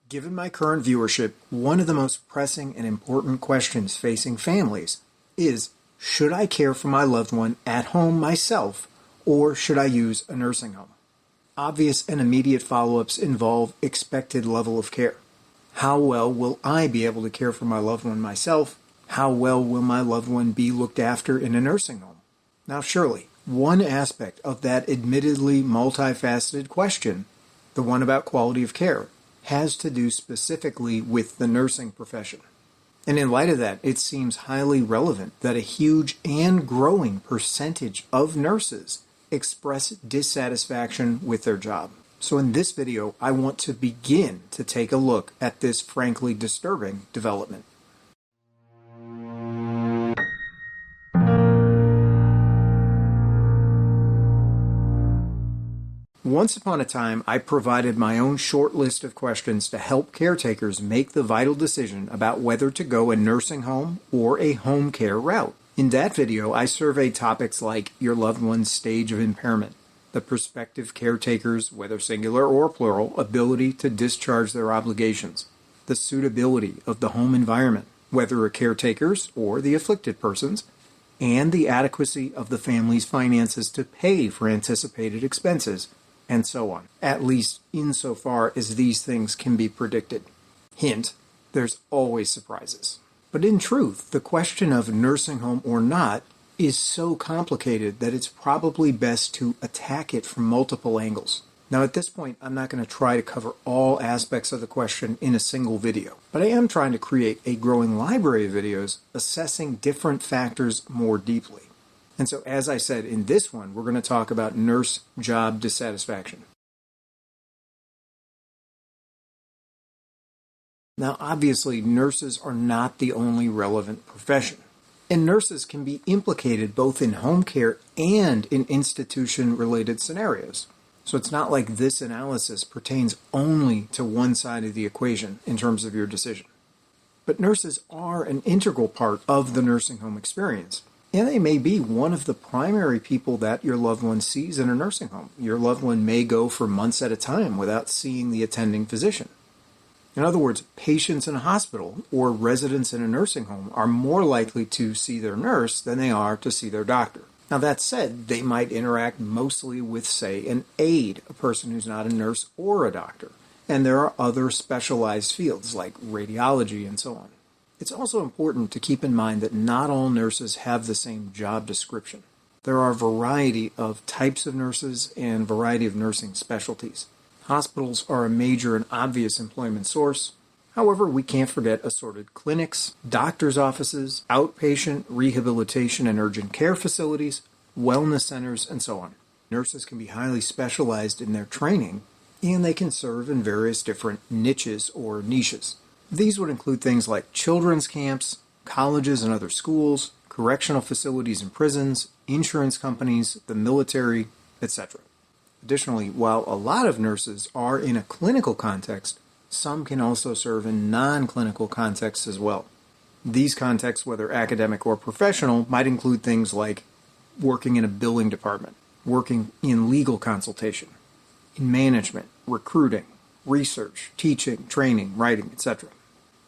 Given my current viewership, one of the most pressing and important questions facing families is, should I care for my loved one at home myself, or should I use a nursing home? Obvious and immediate follow-ups involve expected level of care. How well will I be able to care for my loved one myself? How well will my loved one be looked after in a nursing home? Now surely, one aspect of that admittedly multifaceted question, the one about quality of care, has to do specifically with the nursing profession. And in light of that, it seems highly relevant that a huge and growing percentage of nurses express dissatisfaction with their job. So in this video, I want to begin to take a look at this frankly disturbing development. Once upon a time, I provided my own short list of questions to help caretakers make the vital decision about whether to go a nursing home or a home care route. In that video, I surveyed topics like your loved one's stage of impairment, the prospective caretaker's, whether singular or plural, ability to discharge their obligations, the suitability of the home environment, whether a caretaker's or the afflicted person's, and the adequacy of the family's finances to pay for anticipated expenses, and so on, at least insofar as these things can be predicted. Hint, there's always surprises. But in truth, the question of nursing home or not is so complicated that it's probably best to attack it from multiple angles. Now at this point, I'm not going to try to cover all aspects of the question in a single video, but I am trying to create a growing library of videos assessing different factors more deeply. And so, as I said, in this one, we're going to talk about nurse job dissatisfaction. Now, obviously, nurses are not the only relevant profession. And nurses can be implicated both in home care and in institution-related scenarios. So it's not like this analysis pertains only to one side of the equation in terms of your decision. But nurses are an integral part of the nursing home experience. And they may be one of the primary people that your loved one sees in a nursing home. Your loved one may go for months at a time without seeing the attending physician. In other words, patients in a hospital or residents in a nursing home are more likely to see their nurse than they are to see their doctor. Now that said, they might interact mostly with, say, an aide, a person who's not a nurse or a doctor. And there are other specialized fields like radiology and so on. It's also important to keep in mind that not all nurses have the same job description. There are a variety of types of nurses and a variety of nursing specialties. Hospitals are a major and obvious employment source. However, we can't forget assorted clinics, doctor's offices, outpatient, rehabilitation and urgent care facilities, wellness centers, and so on. Nurses can be highly specialized in their training, and they can serve in various different niches or niches. These would include things like children's camps, colleges and other schools, correctional facilities and prisons, insurance companies, the military, etc. Additionally, while a lot of nurses are in a clinical context, some can also serve in non-clinical contexts as well. These contexts, whether academic or professional, might include things like working in a billing department, working in legal consultation, in management, recruiting, research, teaching, training, writing, etc.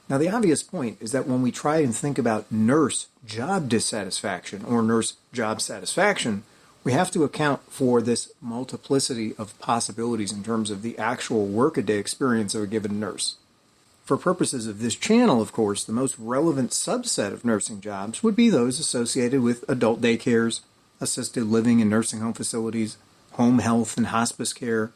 Now, the obvious point is that when we try and think about nurse job dissatisfaction or nurse job satisfaction, we have to account for this multiplicity of possibilities in terms of the actual workaday experience of a given nurse. For purposes of this channel, of course, the most relevant subset of nursing jobs would be those associated with adult daycares, assisted living and nursing home facilities, home health and hospice care,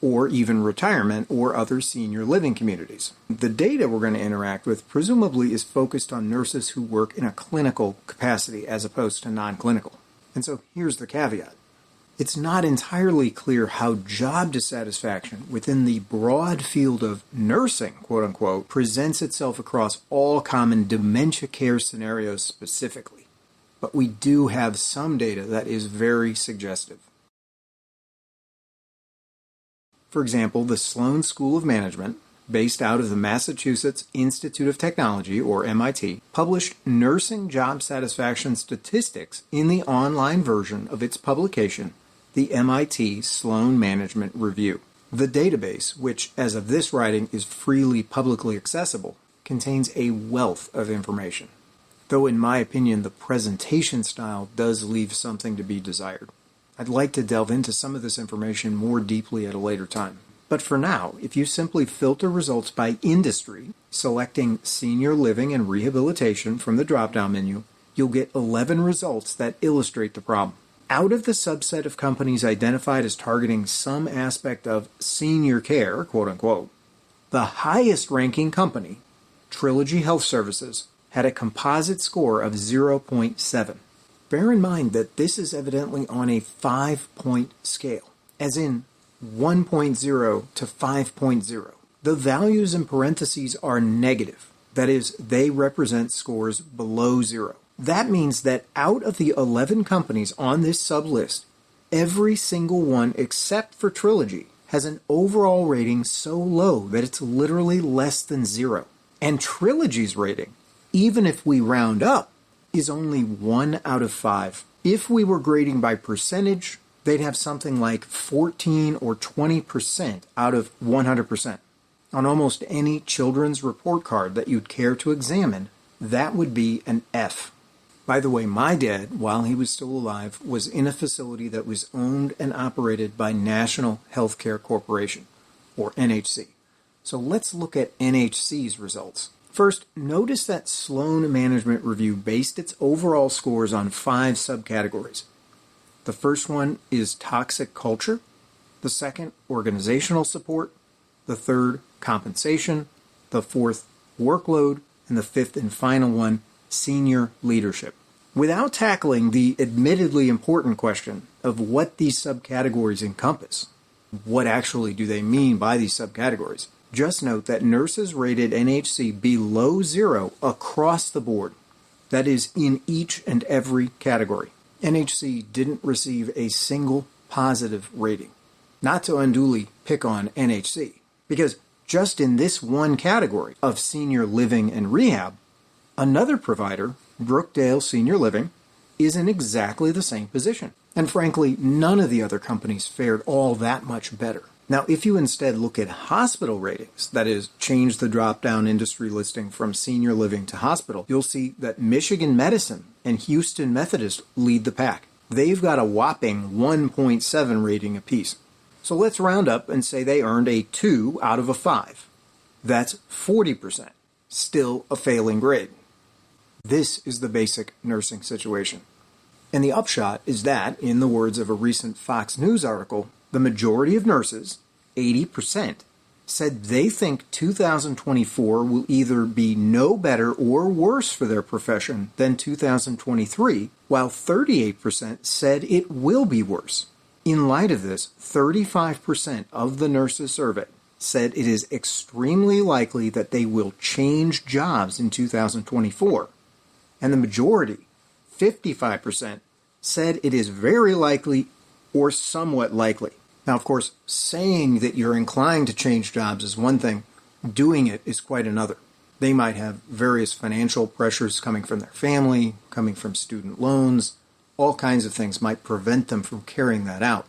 or even retirement or other senior living communities. The data we're going to interact with presumably is focused on nurses who work in a clinical capacity as opposed to non-clinical. And so here's the caveat. It's not entirely clear how job dissatisfaction within the broad field of nursing, quote-unquote, presents itself across all common dementia care scenarios specifically. But we do have some data that is very suggestive. For example, the Sloan School of Management, based out of the Massachusetts Institute of Technology, or MIT, published nursing job satisfaction statistics in the online version of its publication, the MIT Sloan Management Review. The database, which as of this writing is freely publicly accessible, contains a wealth of information, though in my opinion the presentation style does leave something to be desired. I'd like to delve into some of this information more deeply at a later time. But for now, if you simply filter results by industry, selecting senior living and rehabilitation from the drop-down menu, you'll get 11 results that illustrate the problem. Out of the subset of companies identified as targeting some aspect of senior care, quote unquote, the highest ranking company, Trilogy Health Services, had a composite score of 0.7. Bear in mind that this is evidently on a 5-point scale, as in 1.0 to 5.0. The values in parentheses are negative. That is, they represent scores below 0. That means that out of the 11 companies on this sub-list, every single one except for Trilogy has an overall rating so low that it's literally less than 0. And Trilogy's rating, even if we round up, is only 1 out of 5. If we were grading by percentage, they'd have something like 14 or 20% out of 100%. On almost any children's report card that you'd care to examine, that would be an F. By the way, my dad, while he was still alive, was in a facility that was owned and operated by National Healthcare Corporation, or NHC. So let's look at NHC's results. First, notice that Sloan Management Review based its overall scores on 5 subcategories. The first one is toxic culture, the second, organizational support, the third, compensation, the fourth, workload, and the fifth and final one, senior leadership. Without tackling the admittedly important question of what these subcategories encompass, what actually do they mean by these subcategories, just note that nurses rated NHC below 0 across the board. That is, in each and every category. NHC didn't receive a single positive rating. Not to unduly pick on NHC, because just in this one category of senior living and rehab, another provider, Brookdale Senior Living, is in exactly the same position. And frankly, none of the other companies fared all that much better. Now, if you instead look at hospital ratings, that is, change the drop-down industry listing from senior living to hospital, you'll see that Michigan Medicine and Houston Methodist lead the pack. They've got a whopping 1.7 rating apiece. So let's round up and say they earned a 2 out of a 5. That's 40%. Still a failing grade. This is the basic nursing situation. And the upshot is that, in the words of a recent Fox News article, the majority of nurses, 80%, said they think 2024 will either be no better or worse for their profession than 2023, while 38% said it will be worse. In light of this, 35% of the nurses surveyed said it is extremely likely that they will change jobs in 2024. And the majority, 55%, said it is very likely or somewhat likely. Now, of course, saying that you're inclined to change jobs is one thing. Doing it is quite another. They might have various financial pressures coming from their family, coming from student loans. All kinds of things might prevent them from carrying that out.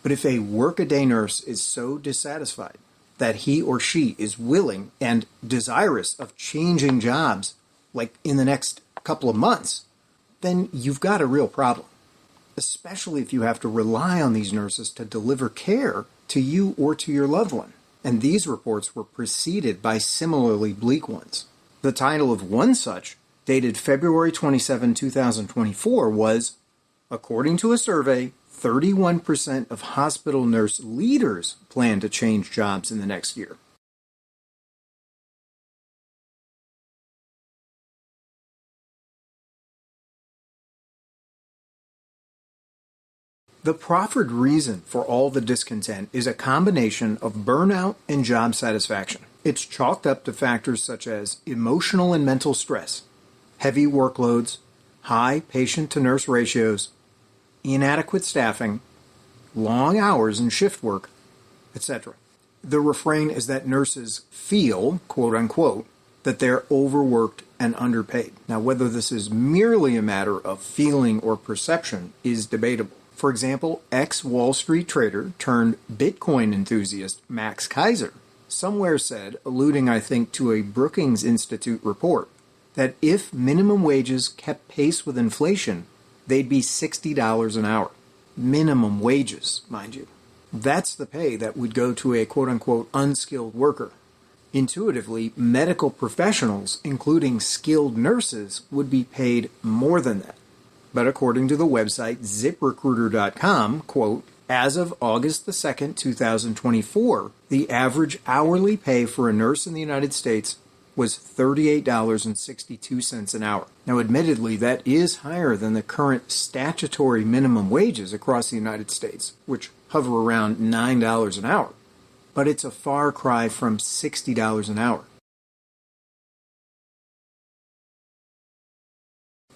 But if a workaday nurse is so dissatisfied that he or she is willing and desirous of changing jobs, like in the next couple of months, then you've got a real problem. Especially if you have to rely on these nurses to deliver care to you or to your loved one. And these reports were preceded by similarly bleak ones. The title of one such, dated February 27, 2024, was, according to a survey, 31% of hospital nurse leaders plan to change jobs in the next year. The proffered reason for all the discontent is a combination of burnout and job satisfaction. It's chalked up to factors such as emotional and mental stress, heavy workloads, high patient-to-nurse ratios, inadequate staffing, long hours and shift work, etc. The refrain is that nurses feel, quote-unquote, that they're overworked and underpaid. Now, whether this is merely a matter of feeling or perception is debatable. For example, ex-Wall Street trader turned Bitcoin enthusiast Max Kaiser somewhere said, alluding I think to a Brookings Institute report, that if minimum wages kept pace with inflation, they'd be $60 an hour. Minimum wages, mind you. That's the pay that would go to a quote-unquote unskilled worker. Intuitively, medical professionals, including skilled nurses, would be paid more than that. But according to the website ZipRecruiter.com, quote, as of August the 2nd, 2024, the average hourly pay for a nurse in the United States was $38.62 an hour. Now, admittedly, that is higher than the current statutory minimum wages across the United States, which hover around $9 an hour. But it's a far cry from $60 an hour.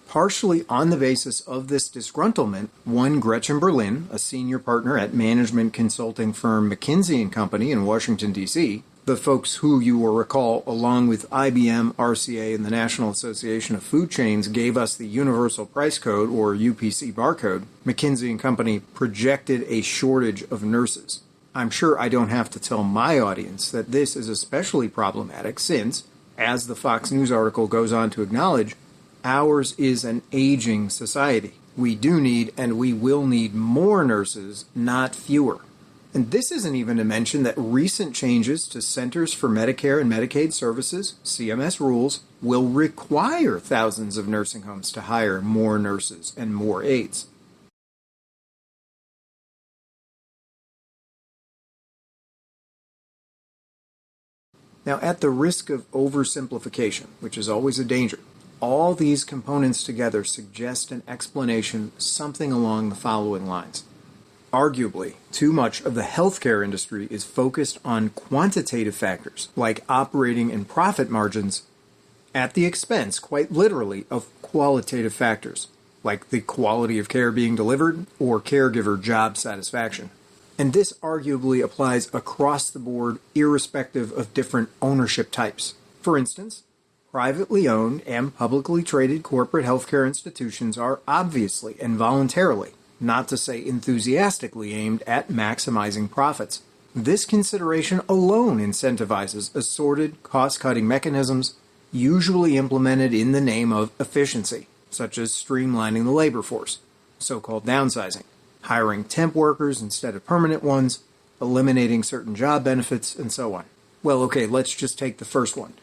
Partially on the basis of this disgruntlement, one Gretchen Berlin, a senior partner at management consulting firm McKinsey & Company in Washington, D.C., the folks who you will recall, along with IBM, RCA, and the National Association of Food Chains, gave us the Universal Price Code, or UPC barcode, McKinsey & Company projected a shortage of nurses. I'm sure I don't have to tell my audience that this is especially problematic since, as the Fox News article goes on to acknowledge, ours is an aging society. We do need and we will need more nurses, not fewer. And this isn't even to mention that recent changes to Centers for Medicare and Medicaid Services, CMS rules, will require thousands of nursing homes to hire more nurses and more aides. Now, at the risk of oversimplification, which is always a danger, all these components together suggest an explanation something along the following lines. Arguably, too much of the healthcare industry is focused on quantitative factors, like operating and profit margins, at the expense, quite literally, of qualitative factors, like the quality of care being delivered or caregiver job satisfaction. And this arguably applies across the board, irrespective of different ownership types. For instance, privately owned and publicly traded corporate healthcare institutions are obviously and voluntarily, not to say enthusiastically, aimed at maximizing profits. This consideration alone incentivizes assorted cost-cutting mechanisms, usually implemented in the name of efficiency, such as streamlining the labor force, so-called downsizing, hiring temp workers instead of permanent ones, eliminating certain job benefits, and so on. Well, okay, let's just take the first one,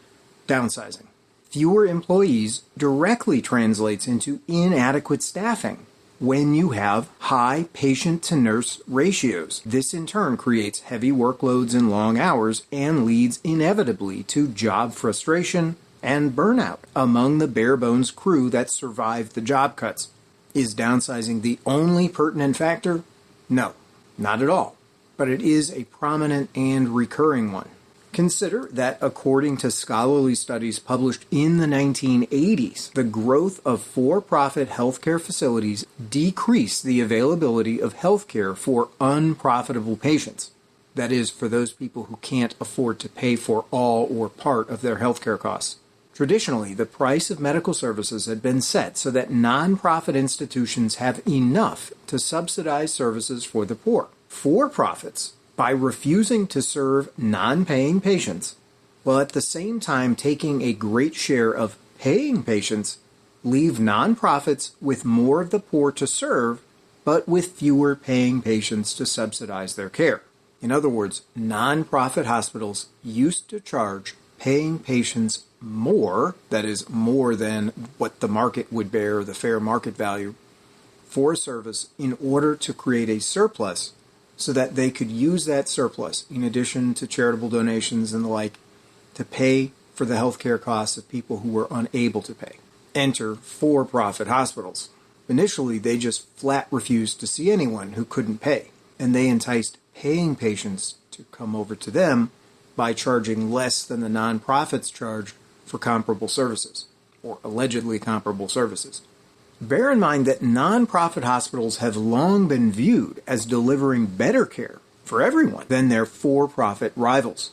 downsizing. Fewer employees directly translates into inadequate staffing when you have high patient-to-nurse ratios. This in turn creates heavy workloads and long hours and leads inevitably to job frustration and burnout among the bare-bones crew that survived the job cuts. Is downsizing the only pertinent factor? No, not at all. But it is a prominent and recurring one. Consider that according to scholarly studies published in the 1980s, the growth of for-profit healthcare facilities decreased the availability of healthcare for unprofitable patients. That is, for those people who can't afford to pay for all or part of their healthcare costs. Traditionally, the price of medical services had been set so that nonprofit institutions have enough to subsidize services for the poor. For-profits, by refusing to serve non-paying patients, while at the same time taking a great share of paying patients, leave nonprofits with more of the poor to serve, but with fewer paying patients to subsidize their care. In other words, nonprofit hospitals used to charge paying patients more, that is, more than what the market would bear, the fair market value, for a service in order to create a surplus so that they could use that surplus, in addition to charitable donations and the like, to pay for the healthcare costs of people who were unable to pay. Enter for-profit hospitals. Initially, they just flat refused to see anyone who couldn't pay, and they enticed paying patients to come over to them by charging less than the nonprofits charge for comparable services, or allegedly comparable services. Bear in mind that nonprofit hospitals have long been viewed as delivering better care for everyone than their for-profit rivals.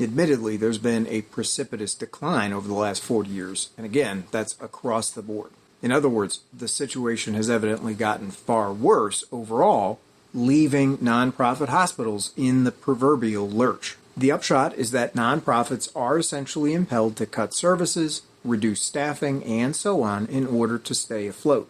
Admittedly, there's been a precipitous decline over the last 40 years, and again, that's across the board. In other words, the situation has evidently gotten far worse overall, leaving nonprofit hospitals in the proverbial lurch. The upshot is that nonprofits are essentially impelled to cut services, reduce staffing, and so on in order to stay afloat.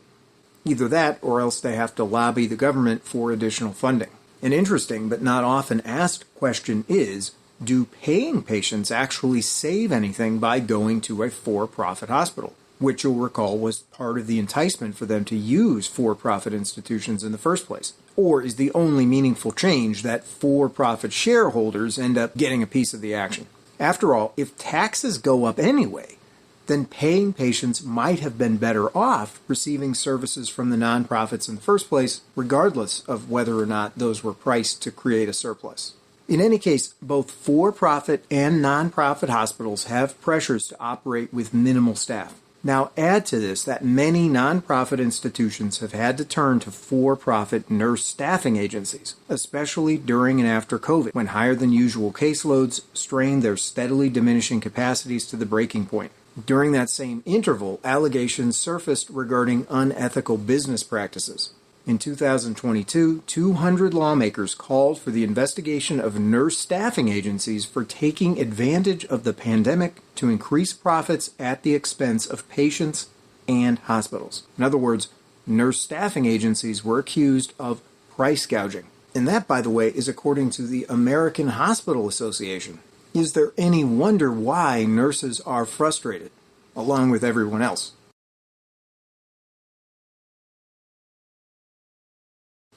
Either that, or else they have to lobby the government for additional funding. An interesting but not often asked question is, do paying patients actually save anything by going to a for-profit hospital? Which you'll recall was part of the enticement for them to use for-profit institutions in the first place. Or is the only meaningful change that for-profit shareholders end up getting a piece of the action? After all, if taxes go up anyway, then paying patients might have been better off receiving services from the nonprofits in the first place, regardless of whether or not those were priced to create a surplus. In any case, both for-profit and nonprofit hospitals have pressures to operate with minimal staff. Now add to this that many nonprofit institutions have had to turn to for-profit nurse staffing agencies, especially during and after COVID, when higher than usual caseloads strained their steadily diminishing capacities to the breaking point. During that same interval, allegations surfaced regarding unethical business practices. In 2022, 200 lawmakers called for the investigation of nurse staffing agencies for taking advantage of the pandemic to increase profits at the expense of patients and hospitals. In other words, nurse staffing agencies were accused of price gouging. And that, by the way, is according to the American Hospital Association. Is there any wonder why nurses are frustrated, along with everyone else?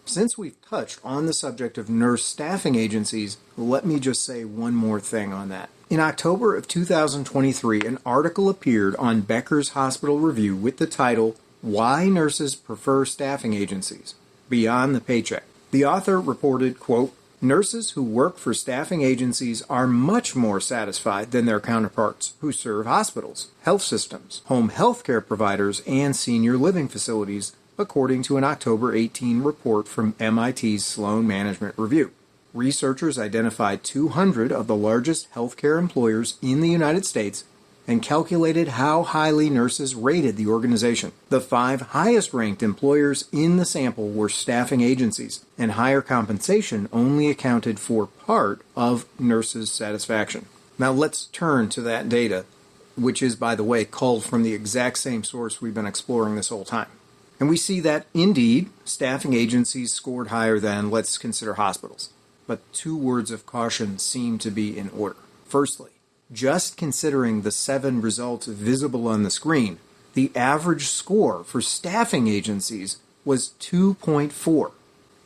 Since we've touched on the subject of nurse staffing agencies, let me just say one more thing on that. In October of 2023, an article appeared on Becker's Hospital Review with the title, "Why Nurses Prefer Staffing Agencies: Beyond the Paycheck." The author reported, quote, "Nurses who work for staffing agencies are much more satisfied than their counterparts who serve hospitals, health systems, home health care providers, and senior living facilities," according to an October 18 report from MIT's Sloan Management Review. Researchers identified 200 of the largest healthcare employers in the United States and calculated how highly nurses rated the organization. The 5 highest-ranked employers in the sample were staffing agencies, and higher compensation only accounted for part of nurses' satisfaction. Now let's turn to that data, which is, by the way, culled from the exact same source we've been exploring this whole time. And we see that, indeed, staffing agencies scored higher than, let's consider, hospitals. But 2 words of caution seem to be in order. Firstly, just considering the 7 results visible on the screen, the average score for staffing agencies was 2.4.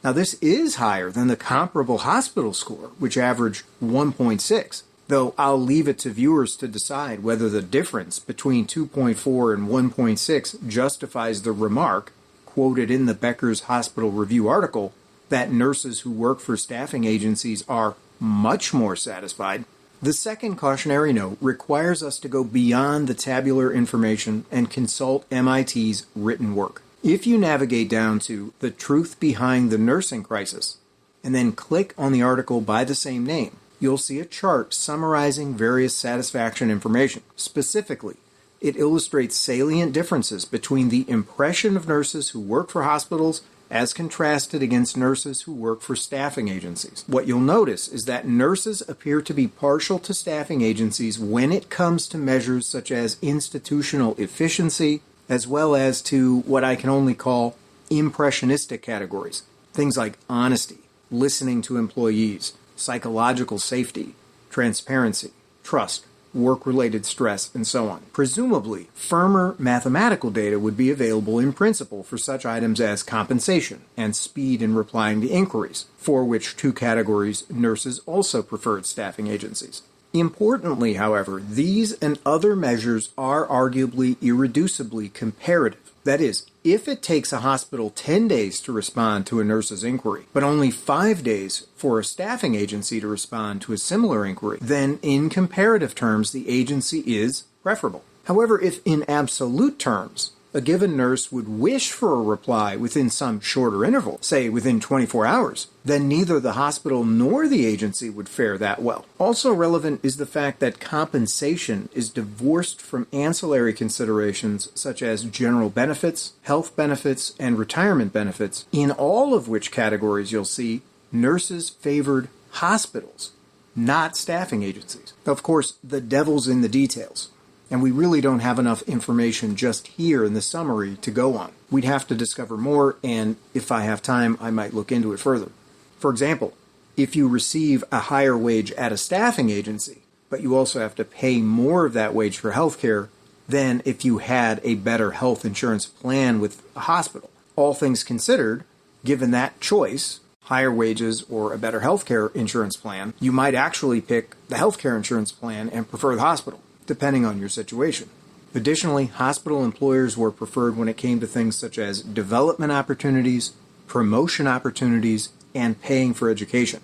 Now, this is higher than the comparable hospital score, which averaged 1.6. Though I'll leave it to viewers to decide whether the difference between 2.4 and 1.6 justifies the remark, quoted in the Becker's Hospital Review article, that nurses who work for staffing agencies are much more satisfied. The second cautionary note requires us to go beyond the tabular information and consult MIT's written work. If you navigate down to "The Truth Behind the Nursing Crisis" and then click on the article by the same name, you'll see a chart summarizing various satisfaction information. Specifically, it illustrates salient differences between the impression of nurses who work for hospitals as contrasted against nurses who work for staffing agencies. What you'll notice is that nurses appear to be partial to staffing agencies when it comes to measures such as institutional efficiency, as well as to what I can only call impressionistic categories. Things like honesty, listening to employees, psychological safety, transparency, trust, work-related stress, and so on. Presumably, firmer mathematical data would be available in principle for such items as compensation and speed in replying to inquiries, for which 2 categories nurses also preferred staffing agencies. Importantly, however, these and other measures are arguably irreducibly comparative. That is, if it takes a hospital 10 days to respond to a nurse's inquiry, but only 5 days for a staffing agency to respond to a similar inquiry, then in comparative terms, the agency is preferable. However, if in absolute terms, A given nurse would wish for a reply within some shorter interval, say within 24 hours, then neither the hospital nor the agency would fare that well. Also relevant is the fact that compensation is divorced from ancillary considerations such as general benefits, health benefits, and retirement benefits, in all of which categories you'll see nurses favored hospitals, not staffing agencies. Of course, the devil's in the details. And we really don't have enough information just here in the summary to go on. We'd have to discover more, and if I have time, I might look into it further. For example, if you receive a higher wage at a staffing agency, but you also have to pay more of that wage for healthcare than if you had a better health insurance plan with a hospital. All things considered, given that choice, higher wages or a better healthcare insurance plan, you might actually pick the healthcare insurance plan and prefer the hospital, depending on your situation. Additionally, hospital employers were preferred when it came to things such as development opportunities, promotion opportunities, and paying for education.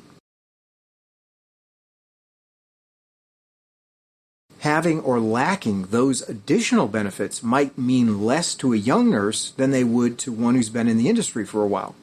Having or lacking those additional benefits might mean less to a young nurse than they would to one who's been in the industry for a while.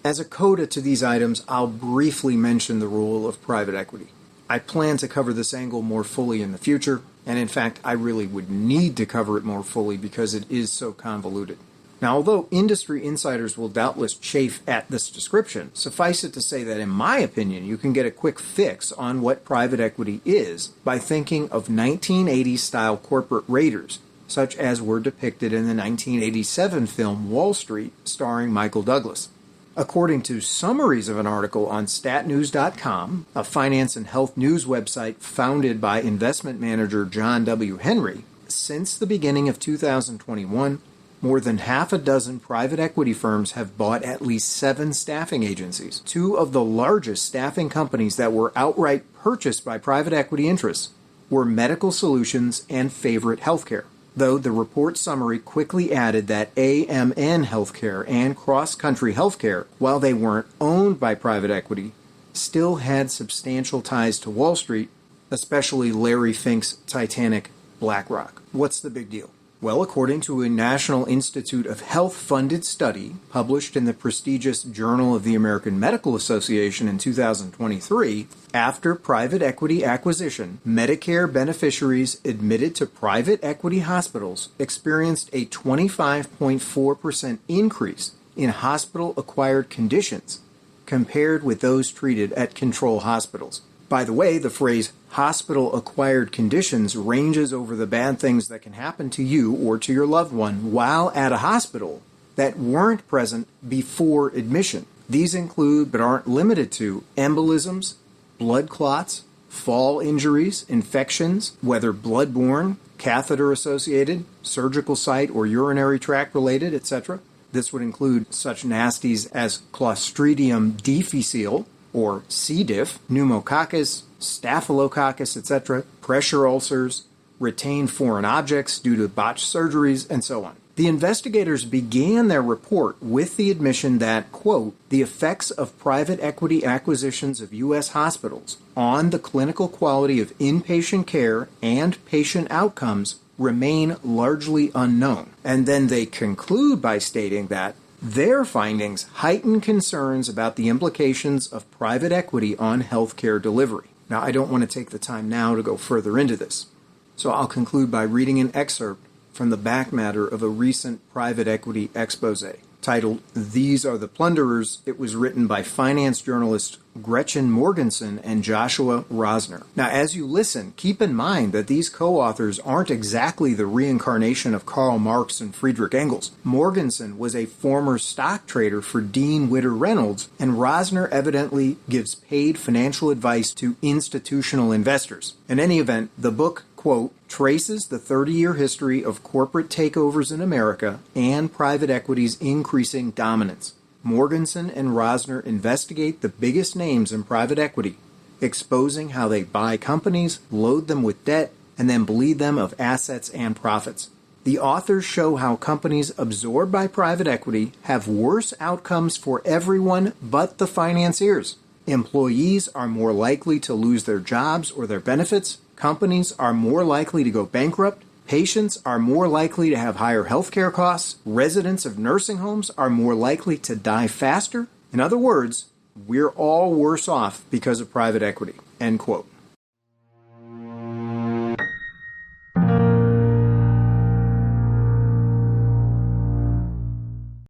As a coda to these items, I'll briefly mention the role of private equity. I plan to cover this angle more fully in the future, and in fact, I really would need to cover it more fully because it is so convoluted. Now, although industry insiders will doubtless chafe at this description, suffice it to say that in my opinion, you can get a quick fix on what private equity is by thinking of 1980s-style corporate raiders, such as were depicted in the 1987 film Wall Street, starring Michael Douglas. According to summaries of an article on statnews.com, a finance and health news website founded by investment manager John W. Henry, since the beginning of 2021, more than half a dozen private equity firms have bought at least 7 staffing agencies. 2 of the largest staffing companies that were outright purchased by private equity interests were Medical Solutions and Favorite Healthcare. Though the report summary quickly added that AMN Healthcare and Cross Country Healthcare, while they weren't owned by private equity, still had substantial ties to Wall Street, especially Larry Fink's Titanic BlackRock. What's the big deal? Well, according to a National Institute of Health funded study published in the prestigious Journal of the American Medical Association in 2023, after private equity acquisition, Medicare beneficiaries admitted to private equity hospitals experienced a 25.4% increase in hospital-acquired conditions compared with those treated at control hospitals. By the way, the phrase hospital-acquired conditions ranges over the bad things that can happen to you or to your loved one while at a hospital that weren't present before admission. These include, but aren't limited to, embolisms, blood clots, fall injuries, infections, whether bloodborne, catheter-associated, surgical site or urinary tract-related, etc. This would include such nasties as Clostridium difficile, or C. diff, pneumococcus, staphylococcus, etc., pressure ulcers, retained foreign objects due to botched surgeries, and so on. The investigators began their report with the admission that, quote, the effects of private equity acquisitions of U.S. hospitals on the clinical quality of inpatient care and patient outcomes remain largely unknown. And then they conclude by stating that their findings heighten concerns about the implications of private equity on healthcare delivery. Now, I don't want to take the time now to go further into this, so I'll conclude by reading an excerpt from the back matter of a recent private equity expose titled "These Are the Plunderers." It was written by finance journalists Gretchen Morgensen and Joshua Rosner. Now, as you listen, keep in mind that these co-authors aren't exactly the reincarnation of Karl Marx and Friedrich Engels. Morgensen was a former stock trader for Dean Witter Reynolds, and Rosner evidently gives paid financial advice to institutional investors. In any event, the book, quote, traces the 30-year history of corporate takeovers in America and private equity's increasing dominance. Morgensen and Rosner investigate the biggest names in private equity, exposing how they buy companies, load them with debt, and then bleed them of assets and profits. The authors show how companies absorbed by private equity have worse outcomes for everyone but the financiers. Employees are more likely to lose their jobs or their benefits, Companies are more likely to go bankrupt. Patients are more likely to have higher healthcare costs. Residents of nursing homes are more likely to die faster. In other words, we're all worse off because of private equity. End quote.